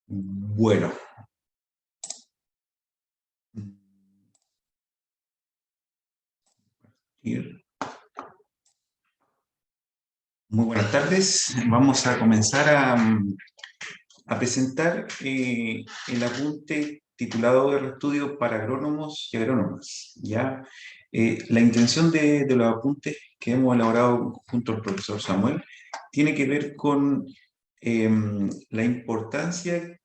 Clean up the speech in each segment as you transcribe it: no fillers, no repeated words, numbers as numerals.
Bueno. Muy buenas tardes. Vamos a comenzar a presentar el apunte titulado de estudio para agrónomos y agrónomas. ¿Ya? La intención de los apuntes que hemos elaborado junto al profesor Samuel tiene que ver con la importancia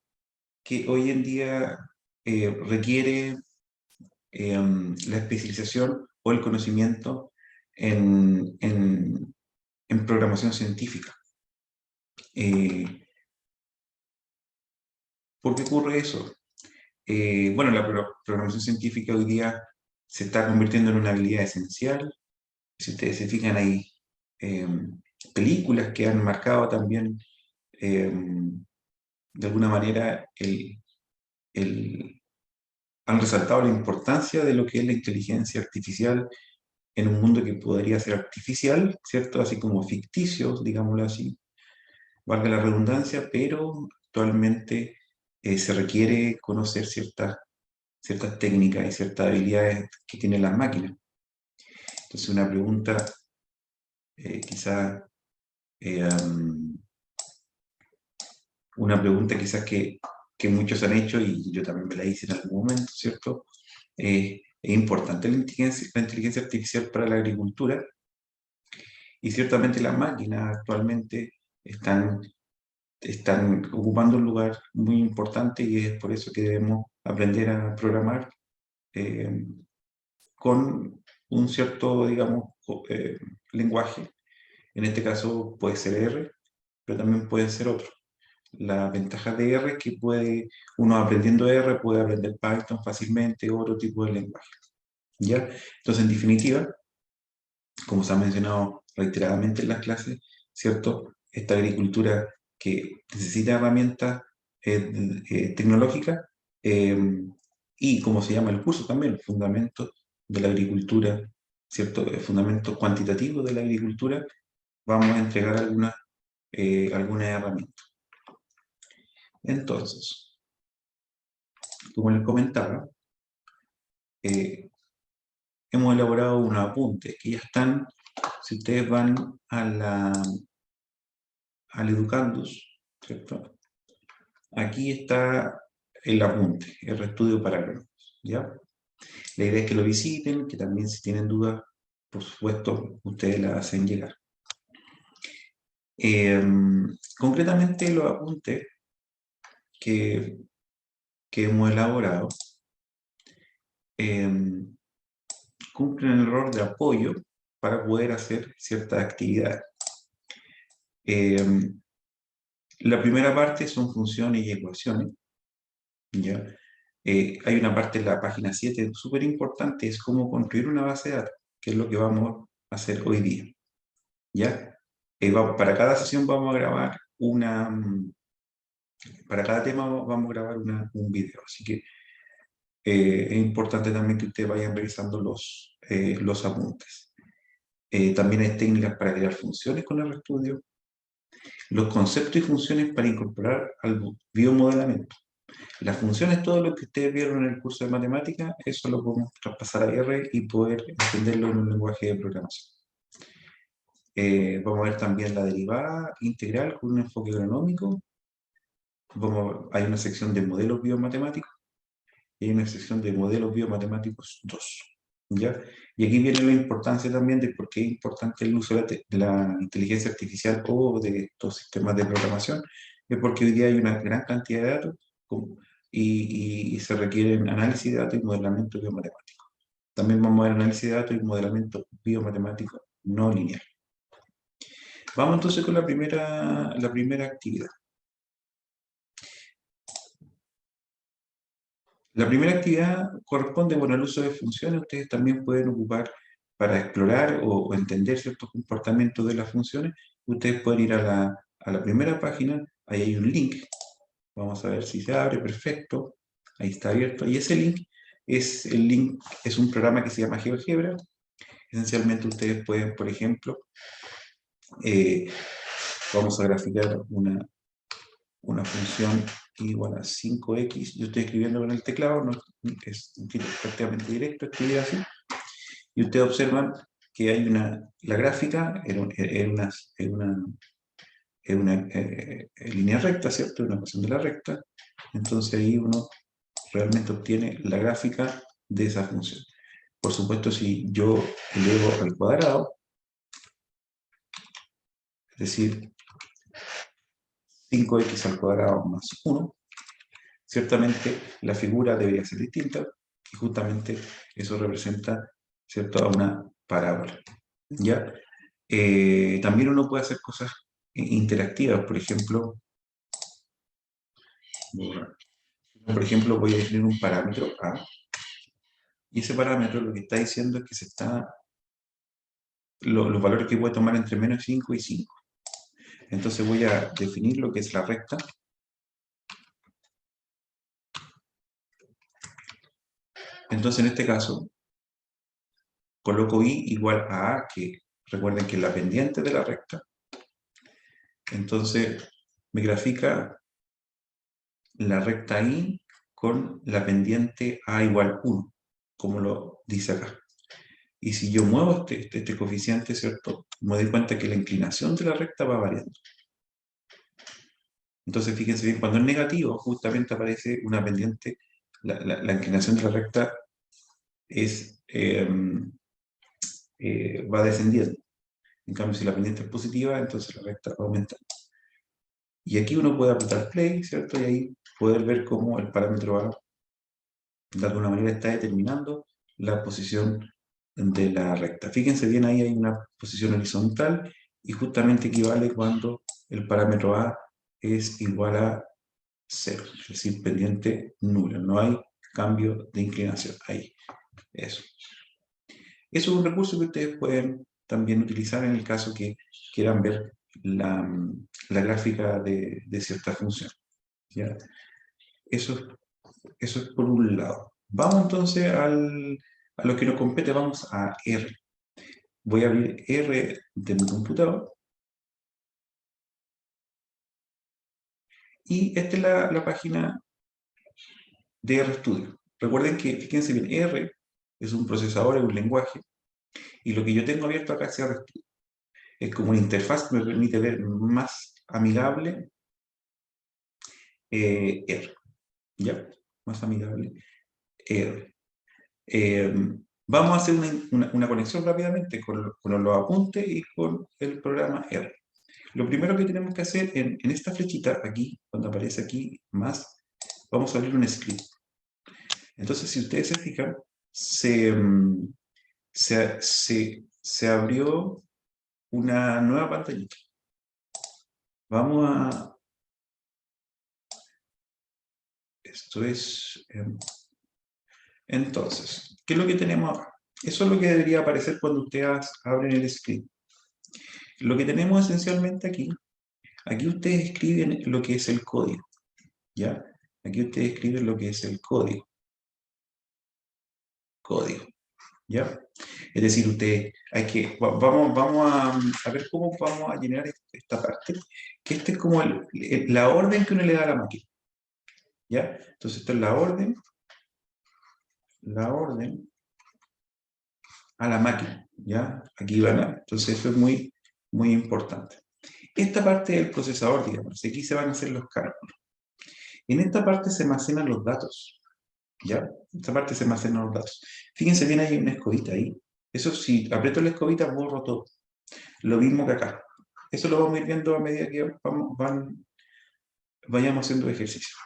que hoy en día requiere la especialización o el conocimiento en programación científica. ¿Por qué ocurre eso? Bueno, la programación científica hoy día se está convirtiendo en una habilidad esencial. Si ustedes se fijan, hay eh, películas que han marcado también, de alguna manera, han resaltado la importancia de lo que es la inteligencia artificial en un mundo que podría ser artificial, ¿cierto? Así como ficticio, digámoslo así, valga la redundancia, pero actualmente se requiere conocer ciertas técnicas y ciertas habilidades que tienen las máquinas. Entonces una pregunta quizás una pregunta quizás que muchos han hecho y yo también me la hice en algún momento, ¿cierto? Es importante la inteligencia artificial para la agricultura y ciertamente las máquinas actualmente están ocupando un lugar muy importante y es por eso que debemos aprender a programar con un cierto, digamos, lenguaje. En este caso puede ser R, pero también puede ser otro. La ventaja de R es que uno aprendiendo R puede aprender Python fácilmente o otro tipo de lenguaje. ¿Ya? Entonces, en definitiva, como se ha mencionado reiteradamente en las clases, ¿cierto? Esta agricultura que necesita herramientas tecnológicas eh, y, como se llama el curso también, fundamentos de la agricultura, ¿cierto? Fundamentos cuantitativos de la agricultura, vamos a entregar algunas herramientas. Entonces, como les comentaba, hemos elaborado unos apuntes que ya están, si ustedes van al Educandus, ¿cierto? Aquí está el apunte, el RStudio para agrónomos, ¿ya? La idea es que lo visiten, que también si tienen dudas, por supuesto, ustedes la hacen llegar. Concretamente los apuntes que hemos elaborado cumplen el rol de apoyo para poder hacer ciertas actividades. La primera parte son funciones y ecuaciones, ¿ya? Hay una parte en la página 7 súper importante, es cómo construir una base de datos, que es lo que vamos a hacer hoy día, ¿ya? Para cada sesión vamos a grabar para cada tema vamos a grabar un video, así que es importante también que ustedes vayan revisando los apuntes. También hay técnicas para crear funciones con el RStudio, los conceptos y funciones para incorporar al biomodelamiento. Las funciones, todo lo que ustedes vieron en el curso de matemáticas, eso lo podemos traspasar a R y poder entenderlo en un lenguaje de programación. Vamos a ver también la derivada integral con un enfoque agronómico. Hay una sección de modelos biomatemáticos y hay una sección de modelos biomatemáticos 2. ¿Ya? Y aquí viene la importancia también de por qué es importante el uso de la inteligencia artificial o de estos sistemas de programación. Es porque hoy día hay una gran cantidad de datos y se requieren análisis de datos y modelamiento biomatemático. También vamos a ver análisis de datos y modelamiento biomatemático no lineal. Vamos entonces con la primera actividad. La primera actividad corresponde al uso de funciones. Ustedes también pueden ocupar para explorar o entender ciertos comportamientos de las funciones. Ustedes pueden ir a la primera página, ahí hay un link. Vamos a ver si se abre, perfecto. Ahí está abierto. Y ese link es un programa que se llama GeoGebra. Esencialmente ustedes pueden, por ejemplo, vamos a graficar una función igual a 5x, yo estoy escribiendo con el teclado, no, es prácticamente directo escribir así, y ustedes observan que hay la gráfica es una línea recta, ¿cierto? Una ecuación de la recta, entonces ahí uno realmente obtiene la gráfica de esa función. Por supuesto, si yo elevo al cuadrado, es decir, 5x al cuadrado más 1, ciertamente la figura debería ser distinta y justamente eso representa, ¿cierto?, a una parábola. ¿Ya? También uno puede hacer cosas interactivas, por ejemplo, voy a definir un parámetro A, y ese parámetro lo que está diciendo es que los valores que voy a tomar entre menos 5 y 5. Entonces voy a definir lo que es la recta. Entonces en este caso, coloco i igual a A, que recuerden que es la pendiente de la recta. Entonces me grafica la recta i con la pendiente a igual 1, como lo dice acá. Y si yo muevo este coeficiente, ¿cierto?, me doy cuenta que la inclinación de la recta va variando. Entonces, fíjense bien, cuando es negativo, justamente aparece una pendiente, la inclinación de la recta va descendiendo. En cambio, si la pendiente es positiva, entonces la recta va aumentando. Y aquí uno puede apretar play, ¿cierto? Y ahí poder ver cómo el parámetro A, de alguna manera, está determinando la posición de la recta. Fíjense bien, ahí hay una posición horizontal y justamente equivale cuando el parámetro A es igual a 0, es decir, pendiente nula, no hay cambio de inclinación ahí. Eso es un recurso que ustedes pueden también utilizar en el caso que quieran ver la gráfica de cierta función. ¿Ya? Eso es por un lado. Vamos entonces a lo que nos compete, vamos a R. Voy a abrir R de mi computador. Y esta es la página de RStudio. Recuerden que, fíjense bien, R es un procesador, es un lenguaje, y lo que yo tengo abierto acá es RStudio. Es como una interfaz que me permite ver más amigable R. ¿Ya? Más amigable R. Vamos a hacer una conexión rápidamente con los apuntes y con el programa R. Lo primero que tenemos que hacer en esta flechita, aquí, cuando aparece aquí, más, vamos a abrir un script. Entonces, si ustedes se fijan, se abrió una nueva pantallita. Vamos a... Esto es... entonces, ¿qué es lo que tenemos acá? Eso es lo que debería aparecer cuando ustedes abren el script. Lo que tenemos esencialmente aquí ustedes escriben lo que es el código, ¿ya? Aquí ustedes escriben lo que es el código. ¿Ya? Es decir, vamos a ver cómo vamos a llenar esta parte, que esta es como la orden que uno le da a la máquina, ¿ya? Entonces, esta es la orden a la máquina, ¿ya? Aquí van entonces eso es muy, muy importante. Esta parte del procesador, digamos, aquí se van a hacer los cálculos. En esta parte se almacenan los datos, ¿ya? Esta parte se almacenan los datos. Fíjense bien, hay una escobita ahí. Eso, si aprieto la escobita, borro todo. Lo mismo que acá. Eso lo vamos a ir viendo a medida que vayamos haciendo ejercicio.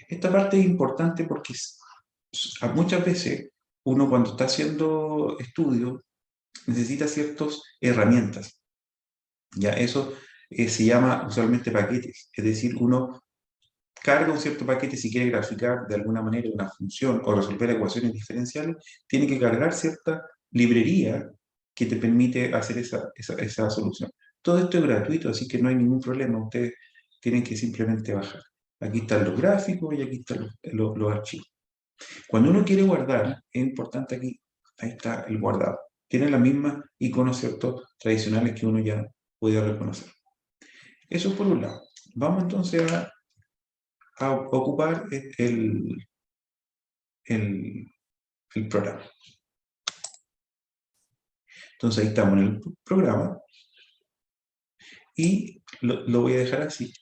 Esta parte es importante porque muchas veces uno cuando está haciendo estudios necesita ciertas herramientas. Ya eso se llama usualmente paquetes. Es decir, uno carga un cierto paquete si quiere graficar de alguna manera una función o resolver ecuaciones diferenciales, tiene que cargar cierta librería que te permite hacer esa solución. Todo esto es gratuito, así que no hay ningún problema. Ustedes tienen que simplemente bajar. Aquí están los gráficos y aquí están los archivos. Cuando uno quiere guardar, es importante aquí, ahí está el guardado. Tiene las mismas iconos, ¿cierto?, tradicionales que uno ya puede reconocer. Eso por un lado. Vamos entonces a a ocupar el programa. Entonces ahí estamos en el programa y lo voy a dejar así.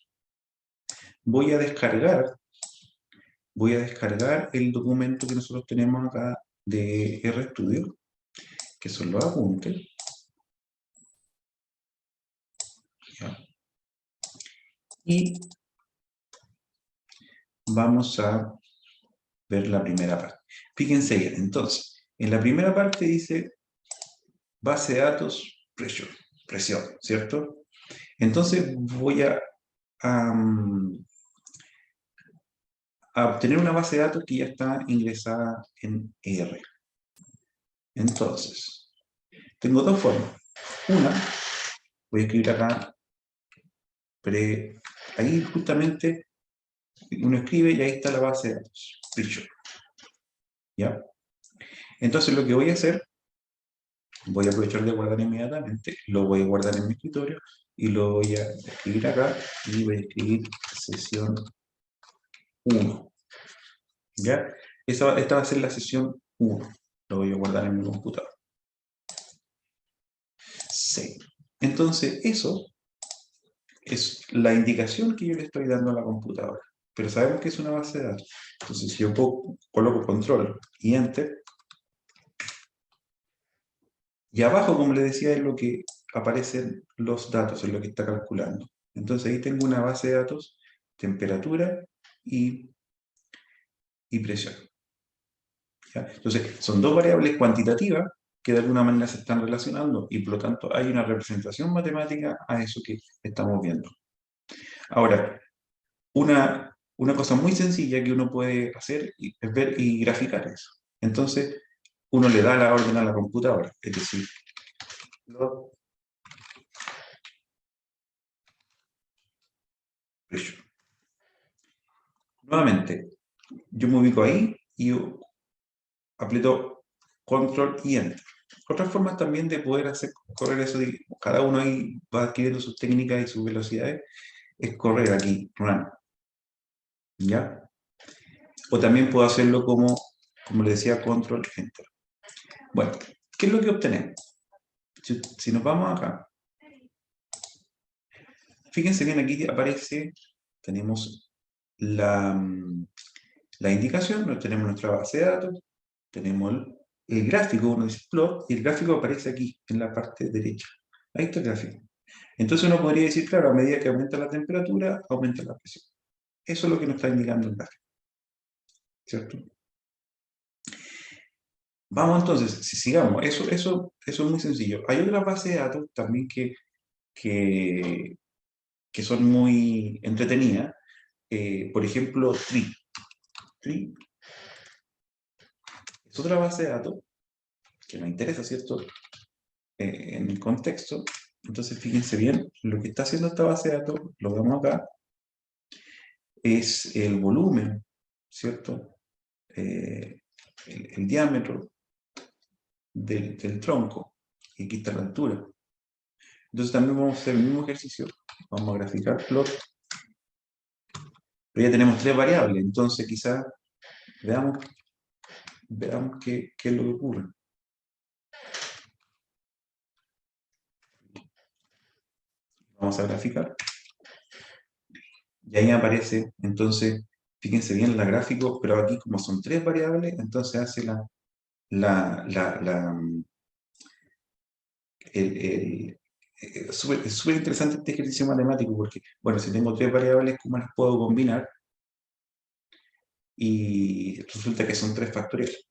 Voy a descargar el documento que nosotros tenemos acá de RStudio, que son los apuntes. ¿Ya? Y vamos a ver la primera parte. Fíjense bien, entonces, en la primera parte dice base de datos, presión, ¿cierto? Entonces voy a obtener una base de datos que ya está ingresada en R. Entonces, tengo dos formas. Una, voy a escribir acá, ahí justamente uno escribe y ahí está la base de datos, ¿ya? Entonces lo que voy a hacer, voy a aprovechar de guardar inmediatamente, lo voy a guardar en mi escritorio y lo voy a escribir acá y voy a escribir sesión 1. ¿Ya? Esta va a ser la sesión 1. Lo voy a guardar en mi computador. Sí. Entonces, eso es la indicación que yo le estoy dando a la computadora. Pero sabemos que es una base de datos. Entonces, si yo coloco control y enter, y abajo, como le decía, es lo que aparecen los datos, es lo que está calculando. Entonces, ahí tengo una base de datos, temperatura y presión. ¿Ya? Entonces, son dos variables cuantitativas que de alguna manera se están relacionando y por lo tanto hay una representación matemática a eso que estamos viendo. Ahora, una cosa muy sencilla que uno puede hacer es ver y graficar eso. Entonces, uno le da la orden a la computadora, es decir, nuevamente, yo me ubico ahí y yo aprieto control y enter. Otras formas también de poder hacer correr eso, cada uno ahí va adquiriendo sus técnicas y sus velocidades, es correr aquí, run. ¿Ya? O también puedo hacerlo como le decía, control enter. Bueno, ¿qué es lo que obtenemos? Si nos vamos acá, fíjense bien, aquí aparece, tenemos la indicación, tenemos nuestra base de datos, tenemos el gráfico, uno dice plot, y el gráfico aparece aquí, en la parte derecha. Ahí está el gráfico. Entonces uno podría decir, claro, a medida que aumenta la temperatura, aumenta la presión. Eso es lo que nos está indicando el gráfico. ¿Cierto? Vamos entonces, si sigamos, eso es muy sencillo. Hay otras bases de datos también que son muy entretenidas. Por ejemplo, Tree. Tree es otra base de datos que me interesa, ¿cierto? En el contexto. Entonces, fíjense bien, lo que está haciendo esta base de datos, lo vemos acá, es el volumen, ¿cierto? El diámetro del tronco. Y aquí está la altura. Entonces también vamos a hacer el mismo ejercicio. Vamos a graficar plot. Pero ya tenemos tres variables, entonces quizás veamos qué es lo que ocurre. Vamos a graficar. Y ahí aparece, entonces, fíjense bien la gráfico, pero aquí como son tres variables, entonces hace es súper interesante este ejercicio matemático porque, bueno, si tengo tres variables, ¿cómo las puedo combinar? Y resulta que son tres factoriales.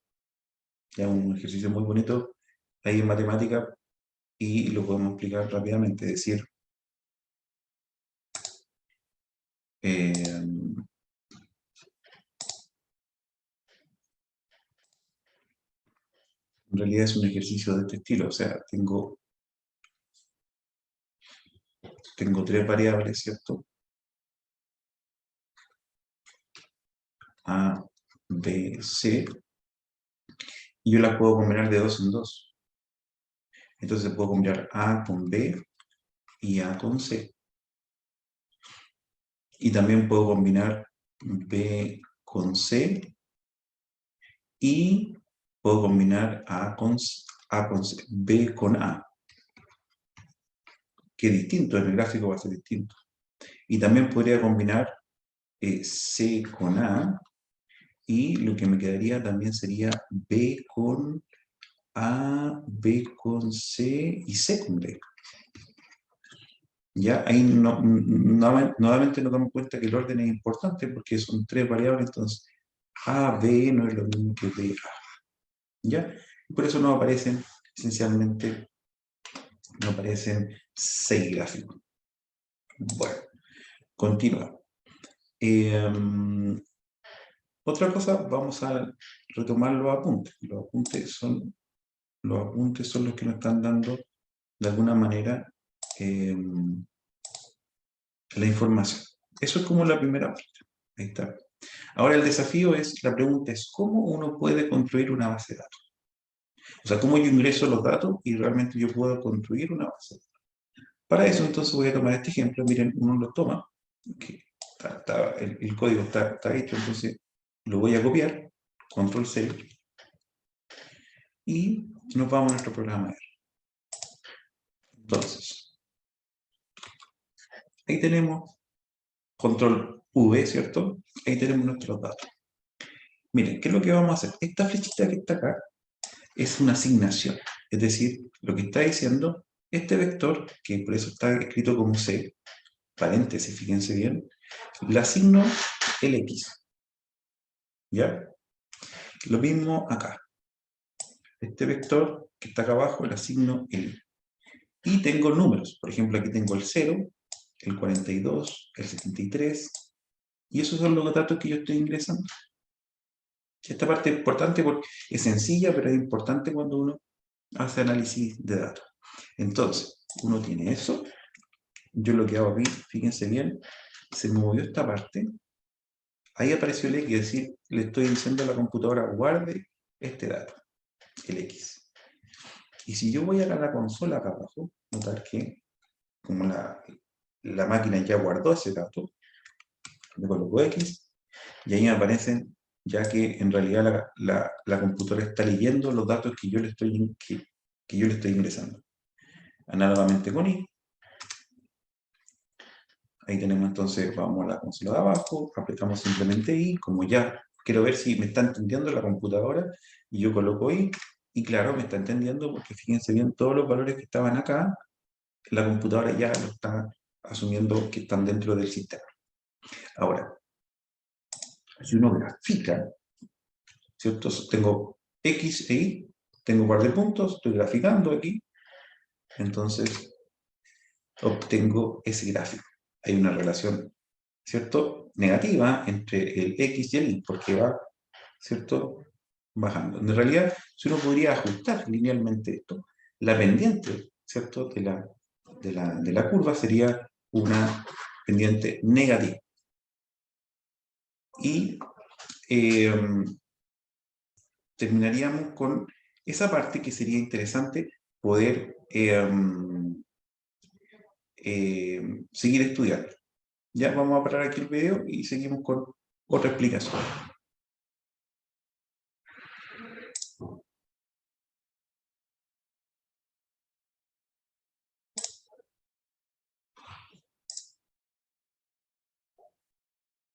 Ya un ejercicio muy bonito ahí en matemática y lo podemos explicar rápidamente. Es decir, en realidad es un ejercicio de este estilo. O sea, tengo tres variables, ¿cierto? A, B, C, y yo las puedo combinar de dos en dos. Entonces puedo combinar A con B y A con C. Y también puedo combinar B con C, y puedo combinar A con C, B con A, que es distinto, en el gráfico va a ser distinto. Y también podría combinar C con A, y lo que me quedaría también sería B con A, B con C y C con D. Ya ahí nuevamente nos damos cuenta que el orden es importante porque son tres variables, entonces A, B no es lo mismo que B, A. ¿Ya? Y por eso no aparecen, esencialmente, no aparecen 6 gráficos. Bueno, continúa. Otra cosa, vamos a retomar los apuntes. Los apuntes son los que nos están dando, de alguna manera, la información. Eso es como la primera parte. Ahí está. Ahora el desafío es, la pregunta es, ¿cómo uno puede construir una base de datos? O sea, ¿cómo yo ingreso los datos y realmente yo puedo construir una base de datos? Para eso, entonces, voy a tomar este ejemplo. Miren, uno lo toma, que el código está hecho, entonces lo voy a copiar, control C, y nos vamos a nuestro programa R. Entonces, ahí tenemos control V, ¿cierto? Ahí tenemos nuestros datos. Miren, ¿qué es lo que vamos a hacer? Esta flechita que está acá es una asignación. Es decir, lo que está diciendo, este vector, que por eso está escrito como C, paréntesis, fíjense bien, le asigno el X. ¿Ya? Lo mismo acá. Este vector que está acá abajo le asigno el Y. Y tengo números. Por ejemplo, aquí tengo el 0, el 42, el 73. Y esos son los datos que yo estoy ingresando. Esta parte es importante porque es sencilla, pero es importante cuando uno hace análisis de datos. Entonces, uno tiene eso. Yo lo que hago aquí, fíjense bien, se me movió esta parte. Ahí apareció el X, es decir, le estoy diciendo a la computadora, guarde este dato, el X. Y si yo voy a la consola acá abajo, notar que como la máquina ya guardó ese dato, le coloco X, y ahí me aparecen, ya que en realidad la computadora está leyendo los datos que yo le estoy, que yo le estoy ingresando. Análogamente con Y, ahí tenemos entonces, vamos a la consola de abajo, apretamos simplemente I, como ya quiero ver si me está entendiendo la computadora, y yo coloco I, y claro, me está entendiendo porque fíjense bien, todos los valores que estaban acá, la computadora ya lo está asumiendo que están dentro del sistema. Ahora, si uno grafica, ¿cierto? Tengo X e Y, tengo un par de puntos, estoy graficando aquí, entonces obtengo ese gráfico. Hay una relación, ¿cierto?, negativa entre el X y el Y, porque va, ¿cierto?, bajando. En realidad, si uno podría ajustar linealmente esto, la pendiente, ¿cierto?, de la curva sería una pendiente negativa. Y terminaríamos con esa parte que sería interesante poder seguir estudiando. Ya vamos a parar aquí el video y seguimos con otra explicación.